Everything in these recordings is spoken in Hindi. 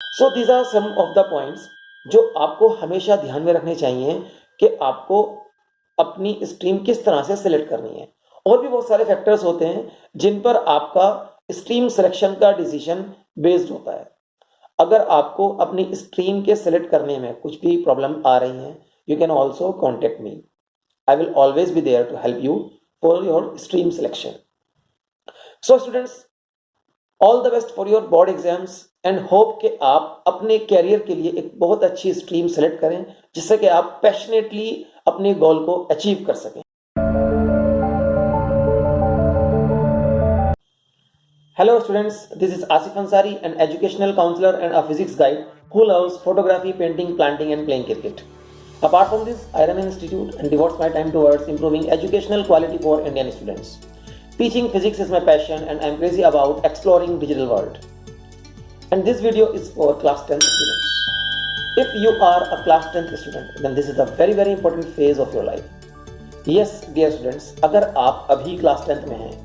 So these are some of the points जो आपको हमेशा ध्यान में रखने चाहिए कि आपको अपनी स्ट्रीम किस तरह से सिलेक्ट करनी है। और भी बहुत सारे फैक्टर्स होते हैं जिन पर आपका स्ट्रीम सिलेक्शन का डिसीजन बेस्ड होता है। अगर आपको अपनी स्ट्रीम के सिलेक्ट करने में कुछ भी प्रॉब्लम आ रही है, you can also contact me. I will always be there to help you for your stream selection. So students, all the best for your board exams and hope कि आप अपने कैरियर के लिए एक बहुत अच्छी स्ट्रीम सेलेक्ट करें जिससे कि आप पैशनेटली अपने गोल को अचीव कर सकें। Hello students, this is Asif Ansari, an educational counselor and a physics guide who loves photography, painting, planting and playing cricket. Apart from this, I run an institute and devote my time towards improving educational quality for Indian students. Teaching physics is my passion and I am crazy about exploring digital world. And this video is for class 10th students. If you are a class 10th student, then this is a very important phase of your life. Yes, dear students, अगर आप अभी क्लास 10th में हैं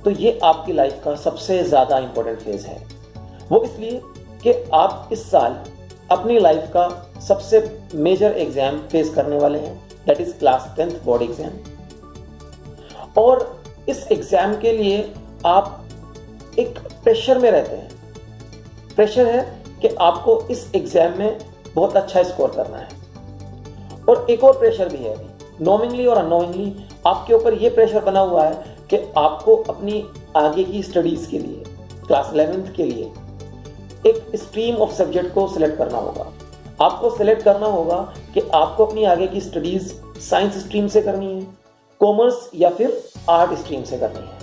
तो ये आपकी लाइफ का सबसे ज़्यादा इंपॉर्टेंट फेज है। वो इसलिए कि आप इस साल अपनी लाइफ का सबसे मेजर एग्जाम फेस करने वाले हैं, that is class 10th board exam. और इस एग्जाम के लिए आप एक प्रेशर में रहते हैं। प्रेशर है कि आपको इस एग्जाम में बहुत अच्छा स्कोर करना है। और एक और प्रेशर भी है, अभी नोमिंगली और अनोइंगली आपके ऊपर ये प्रेशर बना हुआ है कि आपको अपनी आगे की स्टडीज के लिए, क्लास 11th के लिए एक स्ट्रीम ऑफ सब्जेक्ट को सिलेक्ट करना होगा। आपको सिलेक्ट करना होगा कि आपको अपनी आगे की स्टडीज साइंस स्ट्रीम से करनी है, कॉमर्स या फिर आर्ट स्ट्रीम से करनी है।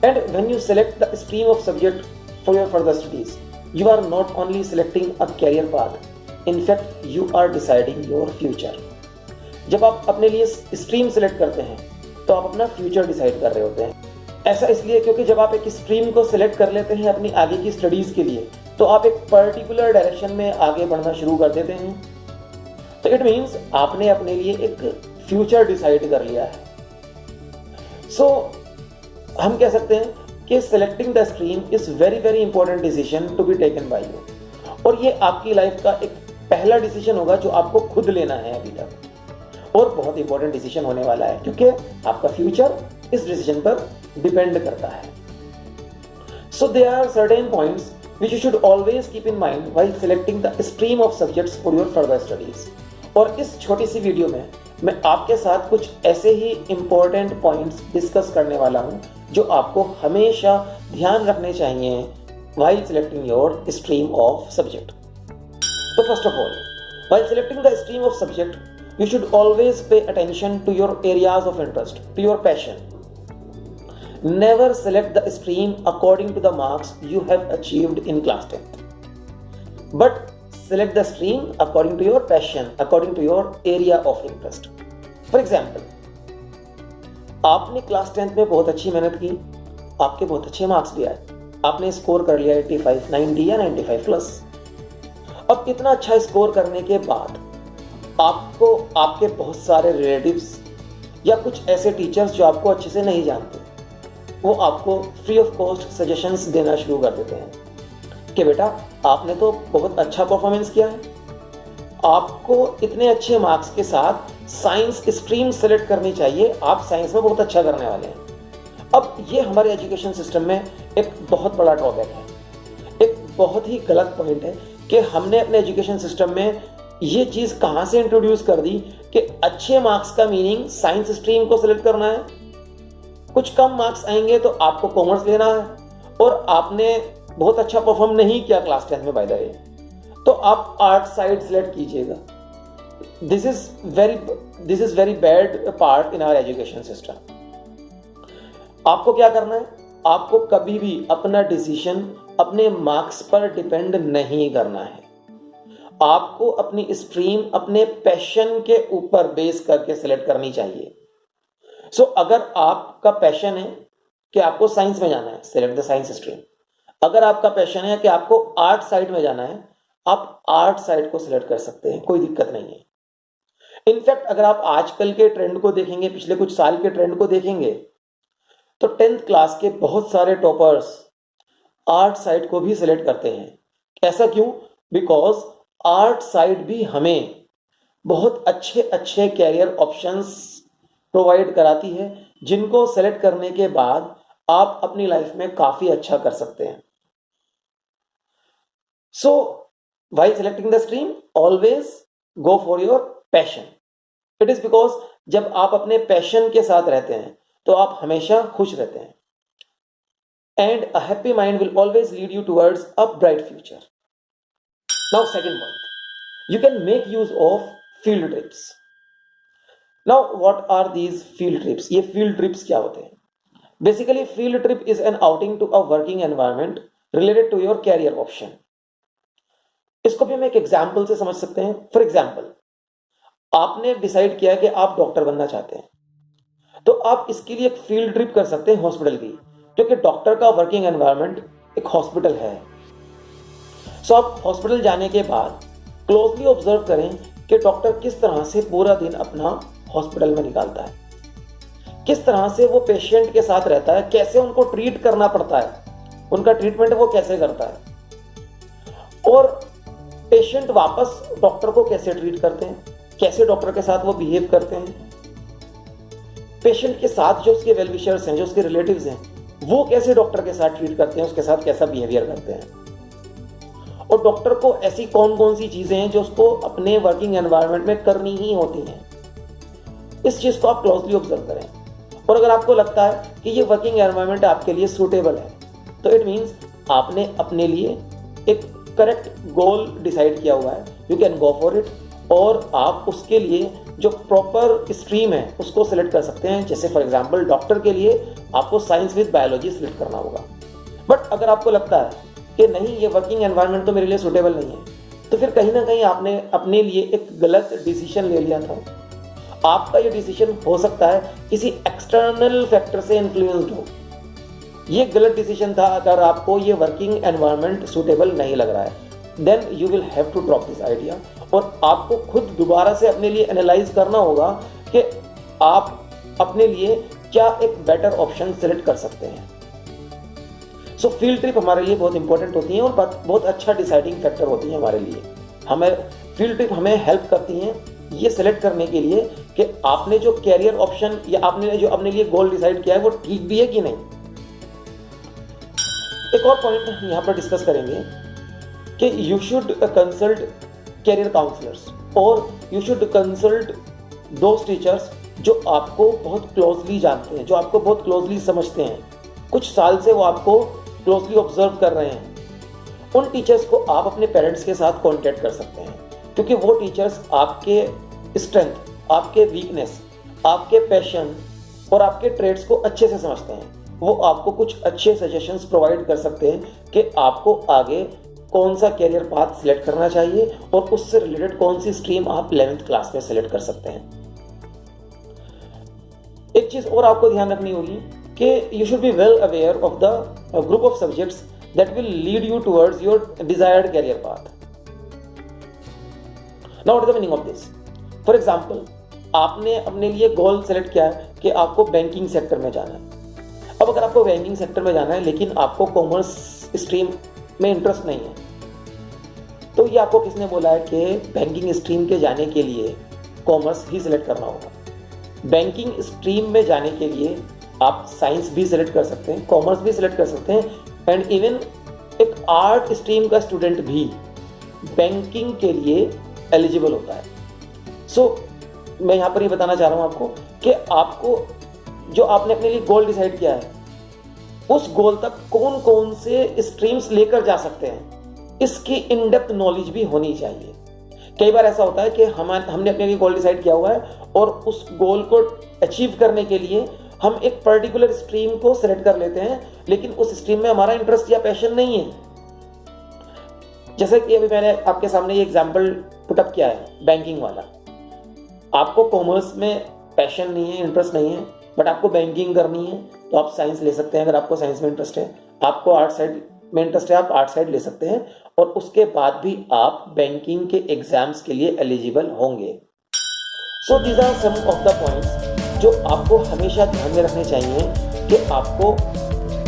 And when you select the stream of subject for your further studies, you are not only selecting a career path, in fact you are deciding your future. जब आप अपने लिए स्ट्रीम सेलेक्ट करते हैं तो आप अपना फ्यूचर डिसाइड कर रहे होते हैं। ऐसा इसलिए क्योंकि जब आप एक स्ट्रीम को सिलेक्ट कर लेते हैं अपनी आगे की स्टडीज के लिए, तो आप एक पर्टिकुलर डायरेक्शन में आगे बढ़ना शुरू कर देते हैं। तो इट मीन्स आपने अपने लिए एक फ्यूचर डिसाइड कर लिया है। सो हम कह सकते हैं कि selecting the stream is very important decision to be taken by you. और ये आपकी लाइफ का एक पहला डिसीजन होगा जो आपको खुद लेना है अभी तक, और बहुत इंपॉर्टेंट डिसीजन होने वाला है क्योंकि आपका फ्यूचर इस डिसीजन पर डिपेंड करता है। So there are certain points which you should always keep in mind while selecting the stream of subjects for your further studies. और इस छोटी सी वीडियो में मैं आपके साथ कुछ ऐसे ही इंपॉर्टेंट पॉइंट्स डिस्कस करने वाला हूं जो आपको हमेशा ध्यान रखने चाहिए while selecting your stream of subject. तो first of all, while selecting the stream of subject, you should always pay attention to your areas of interest, to your passion. Never select the stream according to the marks you have achieved in class 10th, but select the stream according to your passion, according to your area of interest. For example, आपने क्लास 10th में बहुत अच्छी मेहनत की, आपके बहुत अच्छे मार्क्स भी आए, आपने स्कोर कर लिया 85, 90 या 95 प्लस। अब इतना अच्छा स्कोर करने के बाद आपको आपके बहुत सारे रिलेटिव्स या कुछ ऐसे टीचर्स जो आपको अच्छे से नहीं जानते, वो आपको फ्री ऑफ कॉस्ट सजेशंस देना शुरू कर देते हैं कि बेटा आपने तो बहुत अच्छा परफॉर्मेंस किया है, आपको इतने अच्छे मार्क्स के साथ साइंस स्ट्रीम सेलेक्ट करनी चाहिए, आप साइंस में बहुत अच्छा करने वाले हैं। अब ये हमारे एजुकेशन सिस्टम में एक बहुत बड़ा ड्रॉबैक है, एक बहुत ही गलत पॉइंट है कि हमने अपने एजुकेशन सिस्टम में ये चीज़ कहाँ से इंट्रोड्यूस कर दी कि अच्छे मार्क्स का मीनिंग साइंस स्ट्रीम को सिलेक्ट करना है, कुछ कम मार्क्स आएंगे तो आपको कॉमर्स लेना है, और आपने बहुत अच्छा परफॉर्म नहीं किया क्लास 10th में बाय द वे, तो आप आर्ट साइड सिलेक्ट कीजिएगा। This is very bad part in our education system. आपको क्या करना है, आपको कभी भी अपना डिसीजन अपने मार्क्स पर डिपेंड नहीं करना है। आपको अपनी स्ट्रीम अपने पैशन के ऊपर बेस करके सिलेक्ट करनी चाहिए। सो अगर आपका पैशन है कि आपको साइंस में जाना है, सिलेक्ट द साइंस स्ट्रीम। अगर आपका पैशन है कि आपको आर्ट साइड में जाना है, आप आर्ट साइड को सिलेक्ट कर सकते हैं, कोई दिक्कत नहीं है। इनफैक्ट अगर आप आजकल के ट्रेंड को देखेंगे, पिछले कुछ साल के ट्रेंड को देखेंगे, तो 10th क्लास के बहुत सारे टॉपर्स आर्ट साइड को भी सिलेक्ट करते हैं ऐसा क्यों? बिकॉज आर्ट साइड भी हमें बहुत अच्छे अच्छे कैरियर ऑप्शंस प्रोवाइड कराती है, जिनको सेलेक्ट करने के बाद आप अपनी लाइफ में काफी अच्छा कर सकते हैं. सो while selecting the stream, always go for your passion. It is because जब आप अपने पैशन के साथ रहते हैं तो आप हमेशा खुश रहते हैं. And a happy mind will always lead you towards a bright future. Now, second point, you can make use of field trips. Now, what are these field trips? ये field trips क्या होते हैं? Basically, field trip is an outing to a working environment related to your career option. इसको भी हम एक एग्जाम्पल से समझ सकते हैं. फॉर एग्जाम्पल, आपने डिसाइड किया कि आप डॉक्टर बनना चाहते हैं, तो आप इसके लिए एक फील्ड ट्रिप कर सकते हैं हॉस्पिटल की, क्योंकि डॉक्टर का वर्किंग एनवायरनमेंट एक हॉस्पिटल है. सो आप हॉस्पिटल जाने के बाद क्लोजली ऑब्जर्व करें कि डॉक्टर किस तरह से पूरा दिन अपना हॉस्पिटल में निकालता है, किस तरह से वो पेशेंट के साथ रहता है, कैसे उनको ट्रीट करना पड़ता है, उनका ट्रीटमेंट वो कैसे करता है, और पेशेंट वापस डॉक्टर को कैसे ट्रीट करते हैं, कैसे डॉक्टर के साथ वो बिहेव करते हैं, पेशेंट के साथ जो उसके वेलविशर्स हैं, जो उसके रिलेटिव्स हैं, वो कैसे डॉक्टर के साथ ट्रीट करते हैं, उसके साथ कैसा बिहेवियर करते हैं, और डॉक्टर को ऐसी कौन कौन सी चीजें हैं जो उसको अपने वर्किंग एनवायरनमेंट में करनी ही होती हैं. इस चीज को आप क्लोजली ऑब्जर्व करें, और अगर आपको लगता है कि ये वर्किंग एनवायरनमेंट आपके लिए सूटेबल है, तो इट मीन्स आपने अपने लिए एक करेक्ट गोल डिसाइड किया हुआ है. You can go for it, और आप उसके लिए जो प्रॉपर स्ट्रीम है उसको सिलेक्ट कर सकते हैं. जैसे फॉर एग्जांपल, डॉक्टर के लिए आपको साइंस विद बायोलॉजी सिलेक्ट करना होगा. बट अगर आपको लगता है कि नहीं, ये वर्किंग एनवायरनमेंट तो मेरे लिए सूटेबल नहीं है, तो फिर कहीं ना कहीं आपने अपने लिए एक गलत डिसीजन ले लिया था. आपका ये डिसीजन हो सकता है किसी एक्सटर्नल फैक्टर से इन्फ्लुएंस्ड हो. ये गलत डिसीजन था. अगर आपको ये वर्किंग एनवायरनमेंट सूटेबल नहीं लग रहा है, then you will have to drop this idea, और आपको खुद दोबारा से अपने लिए एनालाइज करना होगा कि आप अपने लिए क्या एक बेटर ऑप्शन सेलेक्ट कर सकते हैं. सो फील्ड ट्रिप हमारे लिए बहुत इंपॉर्टेंट होती हैं और बहुत अच्छा डिसाइडिंग फैक्टर होती है हमारे लिए. हमें फील्ड ट्रिप हमें हेल्प करती हैं ये सेलेक्ट करने के लिए कि आपने जो कैरियर ऑप्शन या आपने जो अपने लिए गोल डिसाइड किया है वो ठीक भी है कि नहीं. एक और पॉइंट यहाँ पर डिस्कस करेंगे कि you should consult career counsellors, और you should consult those teachers जो आपको बहुत क्लोजली जानते हैं, जो आपको बहुत क्लोजली समझते हैं, कुछ साल से वो आपको क्लोजली ऑब्जर्व कर रहे हैं. उन टीचर्स को आप अपने पेरेंट्स के साथ कॉन्टेक्ट कर सकते हैं, क्योंकि वो टीचर्स आपके स्ट्रेंथ, आपके वीकनेस, आपके पैशन और आपके ट्रेड्स को अच्छे से समझते हैं. वो आपको कुछ अच्छे सजेशंस प्रोवाइड कर सकते हैं कि आपको आगे कौन सा कैरियर पाथ सिलेक्ट करना चाहिए और उससे रिलेटेड कौन सी स्ट्रीम आप 11th क्लास में सिलेक्ट कर सकते हैं. एक चीज और आपको ध्यान रखनी होगी कि you should be well aware of the group of subjects that will lead you towards your desired career path. Now what is the meaning of this? For example, आपने अपने लिए गोल सेलेक्ट किया है कि आपको बैंकिंग सेक्टर में जाना है. अब अगर आपको बैंकिंग सेक्टर में जाना है लेकिन आपको कॉमर्स स्ट्रीम में इंटरेस्ट नहीं है, तो ये आपको किसने बोला है कि बैंकिंग स्ट्रीम के जाने के लिए कॉमर्स ही सिलेक्ट करना होगा? बैंकिंग स्ट्रीम में जाने के लिए आप साइंस भी सिलेक्ट कर सकते हैं, कॉमर्स भी सिलेक्ट कर सकते हैं, एंड इवन एक आर्ट स्ट्रीम का स्टूडेंट भी बैंकिंग के लिए एलिजिबल होता है. सो मैं यहाँ पर ये बताना चाह रहा हूँ आपको कि आपको जो आपने अपने लिए गोल डिसाइड किया है, उस गोल तक कौन कौन से स्ट्रीम्स लेकर जा सकते हैं, इसकी इन डेप्थ नॉलेज भी होनी चाहिए. कई बार ऐसा होता है कि हमने अपने लिए गोल डिसाइड किया हुआ है और उस गोल को अचीव करने के लिए हम एक पर्टिकुलर स्ट्रीम को सेलेक्ट कर लेते हैं, लेकिन उस स्ट्रीम में हमारा इंटरेस्ट या पैशन नहीं है. जैसे कि अभी मैंने आपके सामने ये एग्जाम्पल पुटअप किया है बैंकिंग वाला. आपको कॉमर्स में पैशन नहीं है, इंटरेस्ट नहीं है, बट आपको बैंकिंग करनी है, तो आप साइंस ले सकते हैं. अगर आपको साइंस में इंटरेस्ट है, आपको आर्ट साइड में इंटरेस्ट है, आप आर्ट साइड ले सकते हैं, और उसके बाद भी आप बैंकिंग के एग्जाम्स के लिए एलिजिबल होंगे. So these are some of the points जो आपको हमेशा ध्यान में रखने चाहिए कि आपको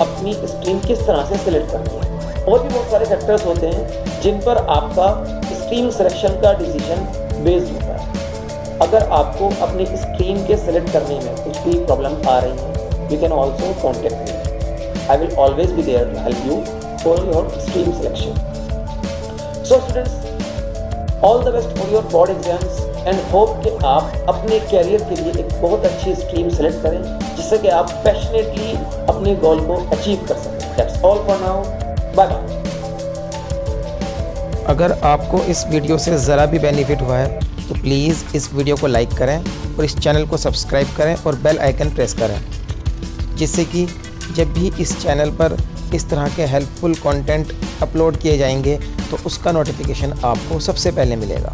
अपनी स्ट्रीम किस तरह से सिलेक्ट करनी है. और भी बहुत सारे फैक्टर्स होते हैं जिन पर आपका स्ट्रीम सिलेक्शन का डिसीजन बेस्ड होता है। अगर आपको अपनी स्ट्रीम के सिलेक्ट करने में कुछ भी प्रॉब्लम आ रही है, you can also contact me. I will always be there to help you for your stream selection. So students, all the best for your board exams and hope कि आप अपने कैरियर के लिए एक बहुत अच्छी स्ट्रीम सेलेक्ट करें जिससे कि आप पैशनेटली अपने गोल को अचीव कर सकें। That's all for now, bye bye. अगर आपको इस वीडियो से ज़रा भी बेनिफिट हुआ है तो प्लीज़ इस वीडियो को लाइक करें और इस चैनल को सब्सक्राइब करें और बेल आइकन प्रेस करें, जिससे कि जब भी इस चैनल पर इस तरह के हेल्पफुल कंटेंट अपलोड किए जाएंगे तो उसका नोटिफिकेशन आपको सबसे पहले मिलेगा।